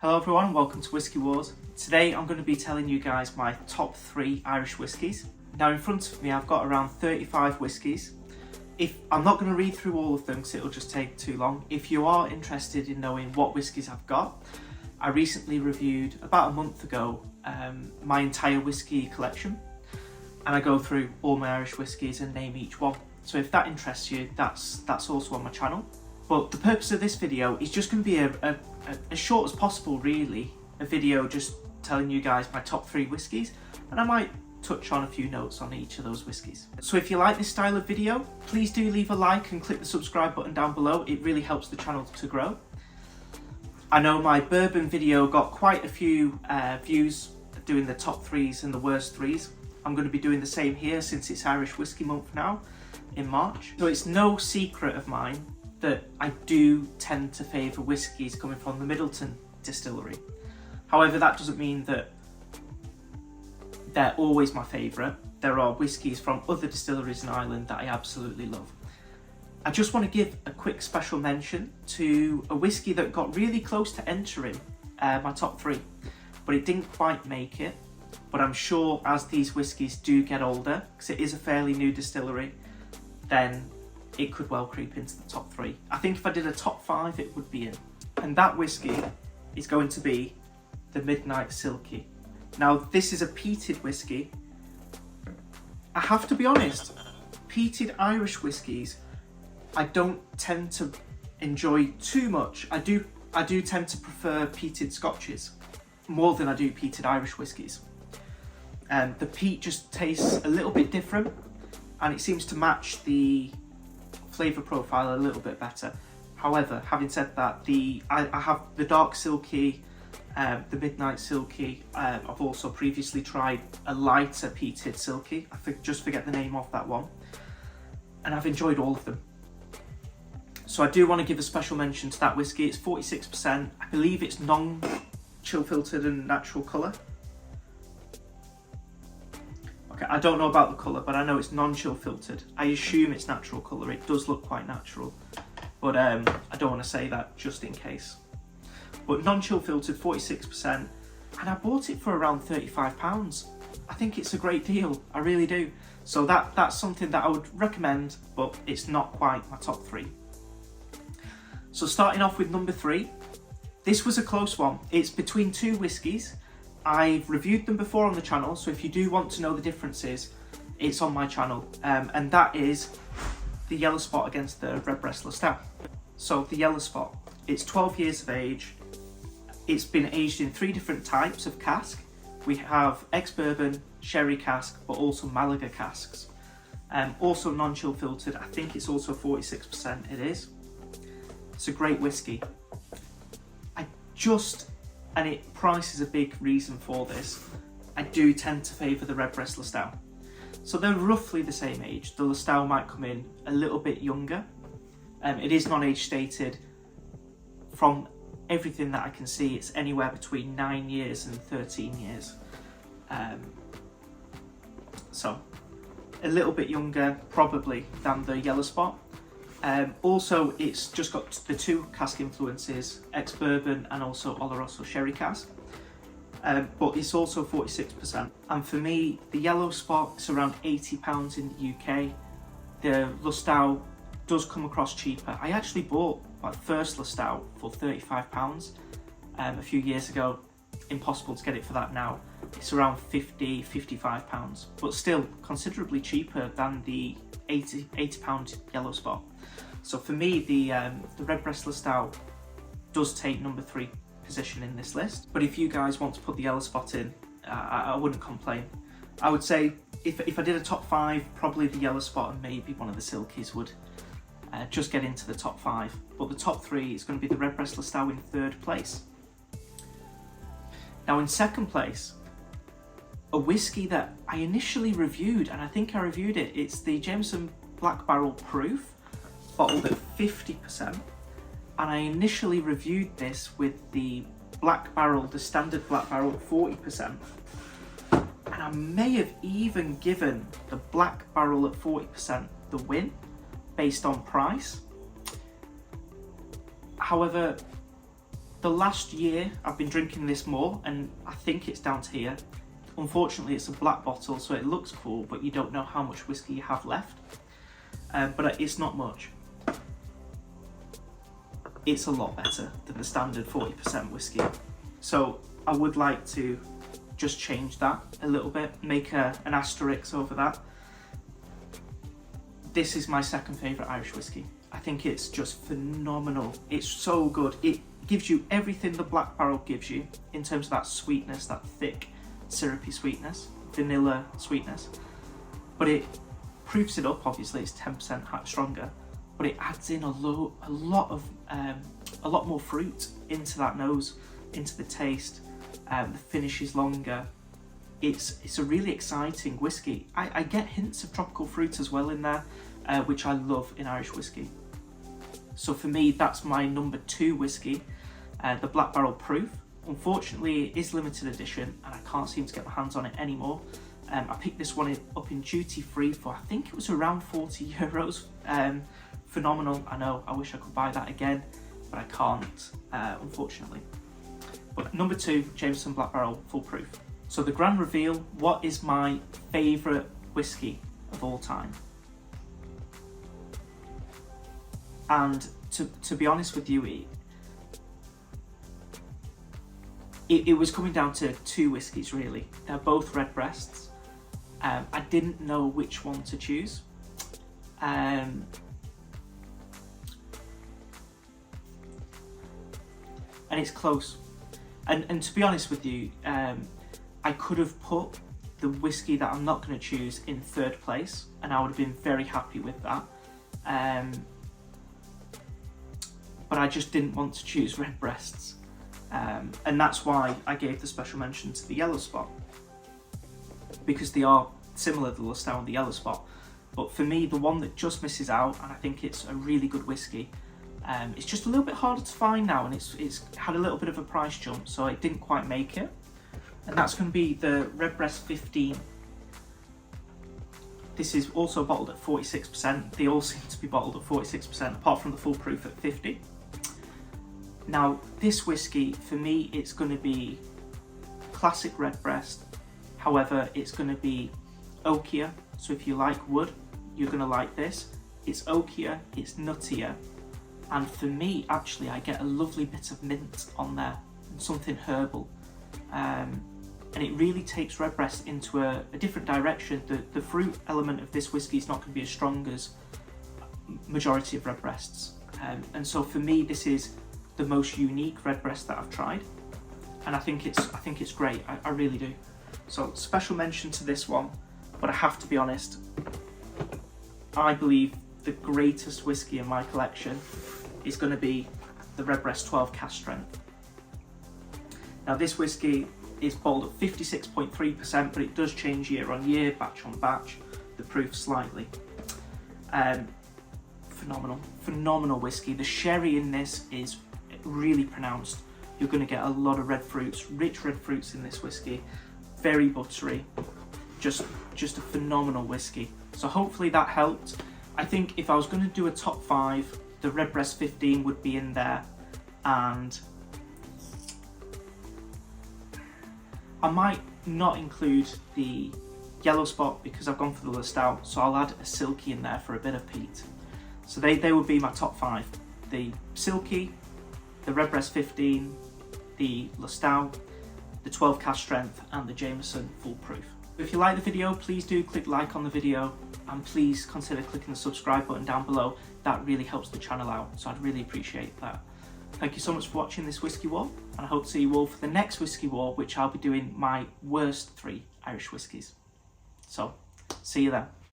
Hello everyone, welcome to WhiskyWars. Today I'm going to be telling you guys my top 3 Irish whiskies. Now in front of me I've got around 35 whiskies. I'm not going to read through all of them because it'll just take too long. If you are interested in knowing what whiskies I've got, I recently reviewed about a month ago my entire whiskey collection, and I go through all my Irish whiskies and name each one. So if that interests you, that's also on my channel. But the purpose of this video is just going to be as short as possible, really. A video just telling you guys my top 3 whiskies, and I might touch on a few notes on each of those whiskies. So if you like this style of video, please do leave a like and click the subscribe button down below. It really helps the channel to grow. I know my bourbon video got quite a few views doing the top 3s and the worst 3s. I'm going to be doing the same here since it's Irish Whiskey Month now in March. So it's no secret of mine that I do tend to favour whiskies coming from the Middleton distillery. However, that doesn't mean that they're always my favourite. There are whiskies from other distilleries in Ireland that I absolutely love. I just want to give a quick special mention to a whisky that got really close to entering my top 3, but it didn't quite make it. But I'm sure as these whiskies do get older, because it is a fairly new distillery, then it could well creep into the top 3. I think if I did a top 5, it would be in. And that whiskey is going to be the Midnight Silky. Now, this is a peated whiskey. I have to be honest, peated Irish whiskies, I don't tend to enjoy too much. I do tend to prefer peated Scotches more than I do peated Irish whiskies. The peat just tastes a little bit different, and it seems to match the flavour profile a little bit better. However, having said that, I have the Dark Silky, the Midnight Silky. I've also previously tried a lighter peated Silky. I just forget the name of that one, and I've enjoyed all of them. So I do want to give a special mention to that whiskey. It's 46%. I believe it's non-chill filtered and natural colour. Okay, I don't know about the colour, but I know it's non-chill filtered. I assume it's natural colour. It does look quite natural, but I don't want to say that just in case. But non-chill filtered, 46%, and I bought it for around £35. I think it's a great deal. I really do. So that's something that I would recommend, but it's not quite my top 3. So starting off with number 3, this was a close one. It's between 2 whiskies. I've reviewed them before on the channel, so if you do want to know the differences, it's on my channel, and that is the Yellow Spot against the Redbreast Lustau. So the Yellow Spot, it's 12 years of age. It's been aged in 3 different types of cask. We have ex-bourbon, sherry cask, but also Malaga casks. Also non-chill filtered. I think it's also 46%. It is. It's a great whiskey. And price is a big reason for this. I do tend to favour the Redbreast Lustau. So they're roughly the same age. The Lustau might come in a little bit younger. It is non-age stated. From everything that I can see, it's anywhere between 9 years and 13 years. So a little bit younger probably than the Yellow Spot. Also, it's just got the 2 cask influences, ex-bourbon and also Oloroso sherry cask, but it's also 46%. And for me, the Yellow Spot is around £80 in the UK. The Lustau does come across cheaper. I actually bought my first Lustau for £35 a few years ago. Impossible to get it for that now. It's around £55, but still considerably cheaper than the £80 Yellow Spot. So for me, the Redbreast Lustau does take number 3 position in this list. But if you guys want to put the Yellow Spot in, I wouldn't complain. I would say if I did a top 5, probably the Yellow Spot and maybe one of the Silkies would just get into the top 5. But the top 3 is going to be the Redbreast Lustau in 3rd place. Now in 2nd place, a whiskey that I initially reviewed, and I think I reviewed it, it's the Jameson Black Barrel Proof, bottled at 50%. And I initially reviewed this with the Black Barrel, the standard Black Barrel at 40%. And I may have even given the Black Barrel at 40% the win based on price. However, The last year I've been drinking this more, and I think it's down to here. Unfortunately, it's a black bottle, so it looks cool, but you don't know how much whiskey you have left. But it's not much. It's a lot better than the standard 40% whiskey. So I would like to just change that a little bit, make an asterisk over that. This is my second favourite Irish whiskey. I think it's just phenomenal. It's so good. It gives you everything the Black Barrel gives you in terms of that sweetness, that thick, syrupy sweetness, vanilla sweetness. But it proofs it up, obviously, it's 10% stronger, but it adds in a lot more fruit into that nose, into the taste. The finish is longer. It's a really exciting whiskey. I get hints of tropical fruit as well in there, which I love in Irish whiskey. So for me, that's my number 2 whiskey, the Black Barrel Proof. Unfortunately, it is limited edition and I can't seem to get my hands on it anymore. I picked this one up in duty free for, I think it was around 40 euros. Phenomenal, I know, I wish I could buy that again, but I can't, unfortunately. But number 2, Jameson Black Barrel Full Proof. So the grand reveal, what is my favourite whiskey of all time? And to be honest with you, it was coming down to 2 whiskies really. They're both Redbreasts. I didn't know which one to choose. And it's close. And to be honest with you, I could have put the whiskey that I'm not going to choose in 3rd place, and I would have been very happy with that. But I just didn't want to choose Redbreasts. And that's why I gave the special mention to the Yellow Spot, because they are similar to the Lustau and the Yellow Spot. But for me, the one that just misses out, and I think it's a really good whiskey, it's just a little bit harder to find now, and it's had a little bit of a price jump, so it didn't quite make it. And that's going to be the Redbreast 15. This is also bottled at 46%. They all seem to be bottled at 46%, apart from the Full Proof at 50. Now, this whiskey, for me, it's going to be classic Redbreast. However, it's going to be oakier. So if you like wood, you're going to like this. It's oakier, it's nuttier. And for me, actually, I get a lovely bit of mint on there, and something herbal. And it really takes Redbreast into a different direction. The fruit element of this whiskey is not going to be as strong as majority of Redbreasts. And so for me, this is the most unique Redbreast that I've tried, and I think it's great. I really do. So special mention to this one, but I have to be honest, I believe the greatest whiskey in my collection is going to be the Redbreast 12 Cask Strength. Now this whiskey is bottled at 56.3%, but it does change year on year, batch on batch, the proof slightly. Phenomenal whiskey. The sherry in this is really pronounced. You're going to get a lot of red fruits, rich red fruits in this whiskey, very buttery, just a phenomenal whiskey. So hopefully that helped. I think if I was going to do a top 5, the Redbreast 15 would be in there, and I might not include the Yellow Spot because I've gone for the Lustau, so I'll add a Silky in there for a bit of peat. So they would be my top 5. The Silky, the Redbreast 15, the Lustau, the 12 Cask Strength, and the Jameson Full Proof. If you like the video, please do click like on the video, and please consider clicking the subscribe button down below. That really helps the channel out, so I'd really appreciate that. Thank you so much for watching this Whiskey War, and I hope to see you all for the next Whiskey War, which I'll be doing my worst 3 Irish whiskies. So, see you then.